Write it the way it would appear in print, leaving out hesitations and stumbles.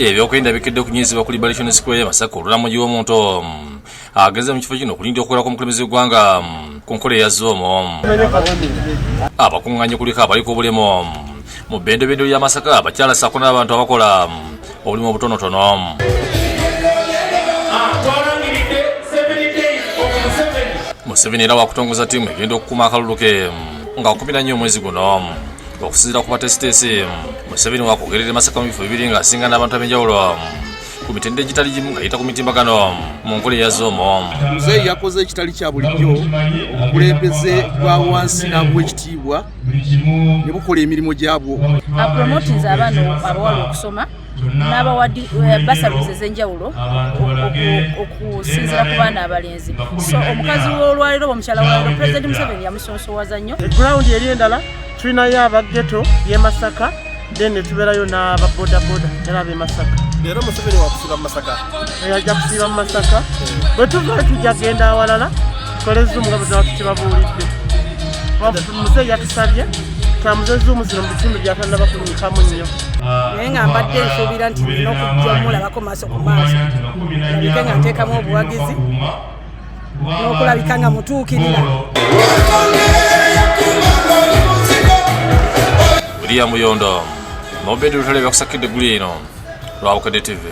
ebyokwenda bikedde okunyizibwa ku Liberation Square Masaka olulamuji w'omuntu ageze mu kifo kino okulinda okukolera kw'omukulembeze w'eggwanga ku nkola eya Zoomo. Abakuŋŋaanye kuliko abaliko obulemu mu bbendobendo lya Masaka abakyala ssaako n'abantu abakola obulimu obutonotono. Museveni era wakutongoza ttiimu egenda okukuuma akalulu ke nga 14 omwezi guno okusinziira ku batesitesi. Museveni wakogerera Masaka mu bifo bibiri ng'asinga n'abantu ab'enjawulo ku mitendera egitali gimu ng'ayita ku mitimbagano mu nkola eya Zoomo. Muzeeyi yakoze ekitali kya bulijjo obukulembeze bwa wansi n'ab'ekitiibwa ne bukola emirimu gyabwo. Apromotinze abaana abawala okusoma n'abawadi basaluzi ez'enjawulo okusinziira ku baana abalenzi. So omukazi w'olwaliro omukyala waliro Pulezidenti Museveni yamusonsowaza nnyo. Ground eri endala tulinayo abageto y'e Masaka then tubeerayo n'ababodaboda era ab'e Masaka. Leero Museveni wakusiba mu Masaka. Ajja kusiiba mu Masaka. Bwe tuva tujja kgenda awalala tukole Zoom nga bwe tuba tukibabuulidde. Muzeeyi yatusabye tutamuze Zoom zino mu bitundu by'atannaba kunyikamu nnyo. Naye nga mbadde nsuubira nti nina okujja mulabako maaso ku maaso, labike nga nteekamu obuwagizi n'okulabika nga mutuukirira. William Muyondo Mobedi Lutale byakusakidde eggulu eno lwa Bukadde TV.